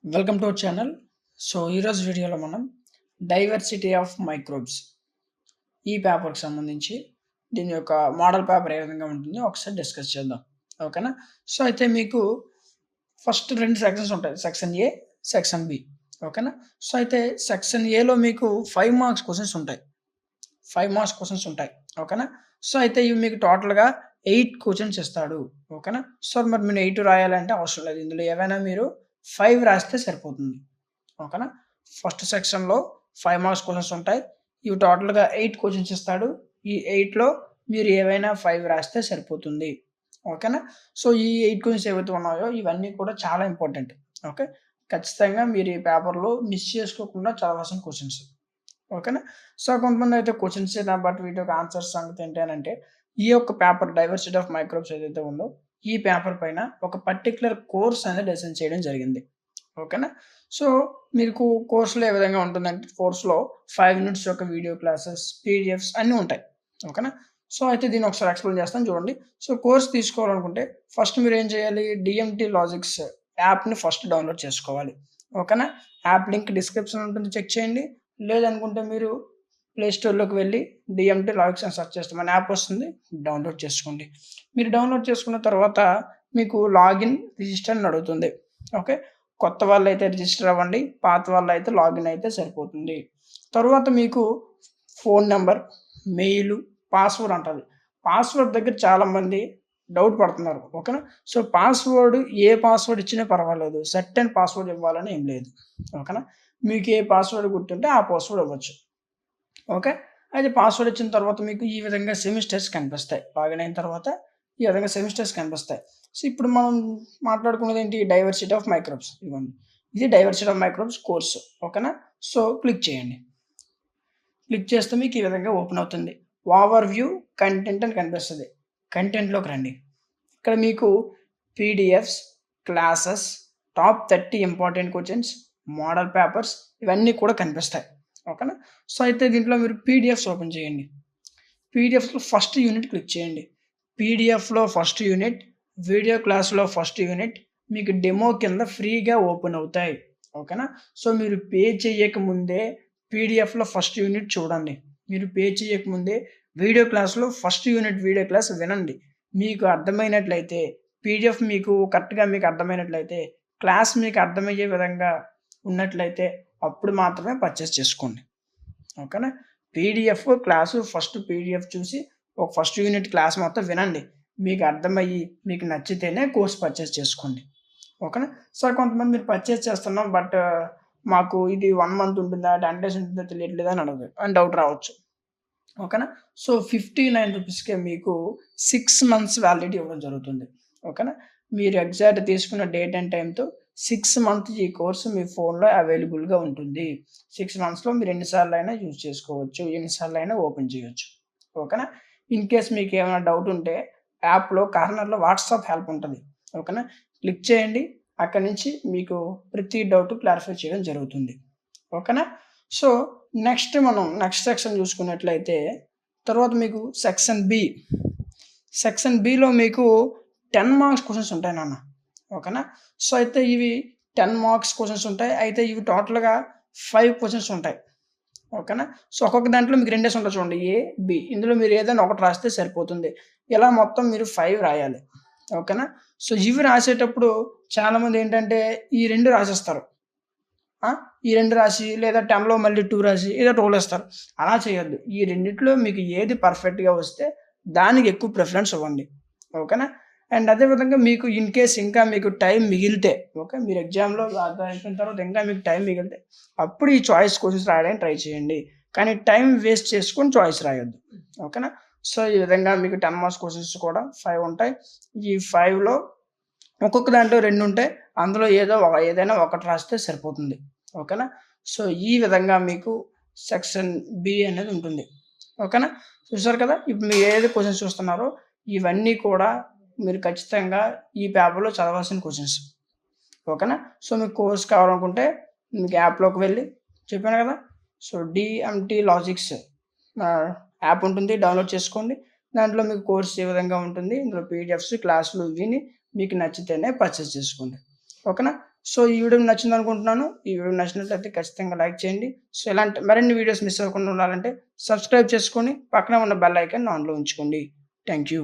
Welcome to our channel. So, ఈరోజు వీడియోలో మనం డైవర్సిటీ ఆఫ్ మైక్రోబ్స్ ఈ పేపర్‌కి సంబంధించి దీని యొక్క మోడల్ పేపర్ ఏ విధంగా ఉంటుందో ఒకసారి డిస్కస్ చేద్దాం. ఓకేనా? సో, అయితే మీకు ఫస్ట్ 2 సెక్షన్స్ ఉంటాయి. Section A, section B. ఓకేనా? సో, అయితే సెక్షన్ ఏలో మీకు 5 మార్క్స్ క్వెషన్స్ ఉంటాయి. 5 మార్క్స్ క్వెషన్స్ ఉంటాయి. ఓకేనా? సో, అయితే ఇవి మీకు టోటల్‌గా 8 క్వెషన్స్ ఇస్తాడు. ఓకేనా? సో, మరి మీరు 8 రాయాలంటే అవసరం లేదు. ఇందులో ఏవైనా మీరు 5 రాస్తే సరిపోతుంది. ఓకేనా? ఫస్ట్ సెక్షన్‌లో 5 మార్క్స్ క్వెషన్స్ ఉంటాయి. ఇవి టోటల్‌గా 8 క్వెషన్స్ ఇస్తాడు. ఈ 8లో మీరు ఏవైనా 5 రాస్తే సరిపోతుంది. ఓకేనా? సో, ఈ 8 క్వెషన్స్ ఏవైతే ఉన్నాయో ఇవన్నీ కూడా చాలా ఇంపార్టెంట్. ఓకే. ఖచ్చితంగా మీరు ఈ పేపర్‌లో మిస్ చేసుకోకుండా చదవాల్సిన క్వెషన్స్. ఓకేనా? సో, కొంతమందయితే క్వెషన్సేనా బట్ వీటి యొక్క ఆన్సర్స్ సంగతి ఏంటి అనంటే, ఈ యొక్క పేపర్ డైవర్సిటీ ఆఫ్ మైక్రోబ్స్ ఏదైతే ఉందో, ఈ పేపర్ పైన ఒక పర్టిక్యులర్ కోర్స్ అనేది డిజైన్ చేయడం జరిగింది. ఓకేనా? సో, మీకు కోర్స్‌లో ఏ విధంగా ఉంటుందంటే, కోర్స్‌లో 5 మినిట్స్ యొక్క వీడియో క్లాసెస్, పీడీఎఫ్స్ అన్నీ ఉంటాయి. ఓకేనా? సో, అయితే దీన్ని ఒకసారి ఎక్స్‌ప్లెయిన్ చేస్తాను చూడండి. సో, కోర్స్ తీసుకోవాలనుకుంటే ఫస్ట్ మీరేం చేయాలి? డీఎంటీ లాజిక్స్ యాప్‌ని ఫస్ట్ డౌన్‌లోడ్ చేసుకోవాలి. ఓకేనా? యాప్ లింక్ డిస్క్రిప్షన్‌లో ఉంటుంది చెక్ చేయండి. లేదనుకుంటే మీరు ప్లే స్టోర్‌లోకి వెళ్లి డీఎంటీ లాజిక్స్ అని సెర్చ్ చేస్తే మన యాప్ వస్తుంది. డౌన్‌లోడ్ చేసుకోండి. మీరు డౌన్‌లోడ్ చేసుకున్న తర్వాత మీకు లాగిన్, రిజిస్టర్ అని అడుగుతుంది. ఓకే. కొత్త వాళ్ళైతే రిజిస్టర్ అవ్వండి. పాత వాళ్ళైతే లాగిన్ అయితే సరిపోతుంది. తరువాత మీకు ఫోను నంబర్, మెయిలు, పాస్‌వర్డ్ అంటది. పాస్‌వర్డ్ దగ్గర చాలామంది డౌట్ పడుతున్నారు. ఓకేనా? సో, ఏ పాస్‌వర్డ్ ఇచ్చినా పర్వాలేదు. సర్టెన్ పాస్‌వర్డ్ ఇవ్వాలని ఏం లేదు. ఓకేనా? మీకు ఏ పాస్‌వర్డ్ గుర్తుంటే ఆ పాస్‌వర్డ్ ఇవ్వచ్చు. ఓకే. అయితే పాస్‌వర్డ్ ఇచ్చిన తర్వాత మీకు ఈ విధంగా సెమిస్టర్స్ కనిపిస్తాయి. లాగిన్ అయిన తర్వాత ఈ విధంగా సెమిస్టర్స్ కనిపిస్తాయి. సో, ఇప్పుడు మనం మాట్లాడుకున్నదేంటి? డైవర్సిటీ ఆఫ్ మైక్రోబ్స్ ఇదిగోండి. ఇది డైవర్సిటీ ఆఫ్ మైక్రోబ్స్ కోర్సు. ఓకేనా? సో, క్లిక్ చేయండి. క్లిక్ చేస్తే మీకు ఈ విధంగా ఓపెన్ అవుతుంది. ఓవర్ వ్యూ కంటెంట్ అని కనిపిస్తది. కంటెంట్‌లోకి రండి. ఇక్కడ మీకు PDFs, classes, top 30 important questions, model papers ఇవన్నీ కూడా కనిపిస్తాయి. ఓకేనా? సో, అయితే దీంట్లో మీరు పీడీఎఫ్స్ ఓపెన్ చేయండి. పీడీఎఫ్స్‌లో ఫస్ట్ యూనిట్ క్లిక్ చేయండి. పీడీఎఫ్‌లో ఫస్ట్ యూనిట్, వీడియో క్లాస్‌లో ఫస్ట్ యూనిట్ మీకు డెమో కింద ఫ్రీగా ఓపెన్ అవుతాయి. ఓకేనా? సో, మీరు పే చేయకముందే పీడీఎఫ్‌లో ఫస్ట్ యూనిట్ చూడండి. మీరు పే చేయకముందే ఫస్ట్ యూనిట్ వీడియో క్లాస్ వినండి. మీకు అర్థమైనట్లయితే పీడీఎఫ్ మీకు అర్థమైనట్లయితే, క్లాస్ మీకు అర్థమయ్యే విధంగా ఉన్నట్లయితే అప్పుడు మాత్రమే పర్చేస్ చేసుకోండి. ఓకేనా? ఫస్ట్ పీడీఎఫ్ చూసి ఒక ఫస్ట్ యూనిట్ క్లాస్ మొత్తం వినండి. మీకు అర్థమయ్యి, మీకు నచ్చితేనే కోర్స్ పర్చేస్ చేసుకోండి. ఓకేనా? సార్ కొంతమంది మీరు పర్చేస్ చేస్తున్నాం బట్ మాకు ఇది 1 మంత్ ఉంటుందా? 10 డేస్ ఉంటుందా? తెలియట్లేదు అని డౌట్ రావచ్చు. ఓకేనా? సో, రూ. 59కే మీకు 6 మంత్స్ వ్యాలిడిటీ ఇవ్వడం జరుగుతుంది. ఓకేనా? మీరు ఎగ్జాక్ట్ తీసుకున్న డేట్ అండ్ టైమ్‌తో 6 మంత్స్ ఈ కోర్స్ మీ ఫోన్‌లో అవైలబుల్‌గా ఉంటుంది. 6 మంత్స్‌లో మీరు ఎన్ని సార్లైనా యూజ్ చేసుకోవచ్చు. ఎన్ని సార్లైనా ఓపెన్ చేయొచ్చు. ఓకేనా? ఇన్ కేస్ మీకేమైనా డౌట్ ఉంటే యాప్‌లో కార్నర్‌లో వాట్సాప్ హెల్ప్ ఉంటది. ఓకేనా? క్లిక్ చేయండి. అక్కడి నుంచి మీకు ప్రతి డౌట్ క్లారిఫై చేయడం జరుగుతుంది. ఓకేనా? సో, నెక్స్ట్ సెక్షన్ చూసుకున్నట్లయితే, తర్వాత మీకు సెక్షన్ బి. సెక్షన్ బిలో మీకు 10 మార్క్స్ క్వెషన్స్ ఉంటాయి నాన్న. ఓకేనా? సో, అయితే ఇవి 10 మార్క్స్ క్వెషన్స్ ఉంటాయి. అయితే ఇవి టోటల్‌గా 5 క్వెషన్స్ ఉంటాయి. ఓకేనా? సో, ఒక్కొక్క దాంట్లో మీకు రెండేసి ఉంటాయి చూడండి. ఏ, బి. ఇందులో మీరు ఏదైనా ఒకటి రాస్తే సరిపోతుంది. ఇలా మొత్తం మీరు 5 రాయాలి. ఓకేనా? సో, ఇవి రాసేటప్పుడు చాలామందేంటంటే ఈ 2 రాసేస్తారు. ఆ! ఈ 2 రాసి లేదా 10లో మళ్ళీ 2 రాసి ఏదో ఒకటి వదిలేస్తారు. అలా చేయొద్దు. ఈ రెండిట్లో మీకు ఏది పర్ఫెక్ట్‌గా వస్తే దానికి ఎక్కువ ప్రిఫరెన్స్ ఇవ్వండి. ఓకేనా? అండ్ అదే విధంగా మీకు ఇన్ కేస్ ఇంకా మీకు టైం మిగిలితే ఓకే. మీరు ఎగ్జామ్‌లో అది అయిపోయిన తర్వాత ఇంకా మీకు టైం మిగిలితే అప్పుడు ఈ చాయిస్ క్వెషన్స్ రాయడానికి ట్రై చేయండి. కానీ టైం వేస్ట్ చేసుకొని చాయిస్ రాయొద్దు. ఓకేనా? సో, ఈ విధంగా మీకు 10 మార్క్స్ క్వెషన్స్ కూడా 5 ఉంటాయి. ఈ 5లో ఒక్కొక్క దాంట్లో 2 ఉంటాయి. అందులో ఏదైనా ఒకటి రాస్తే సరిపోతుంది. ఓకేనా? సో, ఈ విధంగా మీకు సెక్షన్ బి అనేది ఉంటుంది. ఓకేనా? చూసారు కదా! ఇప్పుడు మీరు ఏదైతే క్వెషన్స్ చూస్తున్నారో ఇవన్నీ కూడా మీరు ఖచ్చితంగా ఈ పేపర్‌లో చదవాల్సిన క్వెషన్స్. ఓకేనా? సో, మీకు కోర్స్ కావాలనుకుంటే మీకు యాప్‌లోకి వెళ్లి చెప్పాను కదా! సో, డీఎంటీ లాజిక్స్ యాప్ ఉంటుంది. డౌన్‌లోడ్ చేసుకోండి. దాంట్లో మీకు కోర్స్ ఏ విధంగా ఉంటుంది. ఇందులో పీడీఎఫ్స్, క్లాసులు విని మీకు నచ్చితేనే పర్చేస్ చేసుకోండి. ఓకేనా? సో, ఈ వీడియో మీకు నచ్చిందనుకుంటున్నాను. ఈ వీడియో నచ్చినట్లయితే ఖచ్చితంగా లైక్ చేయండి. సో, ఇలాంటి మరిన్ని వీడియోస్ మిస్ అవ్వకుండా ఉండాలంటే సబ్స్క్రైబ్ చేసుకొని పక్కనే ఉన్న బెల్ ఐకాన్ ఆన్‌లో ఉంచుకోండి. Thank you.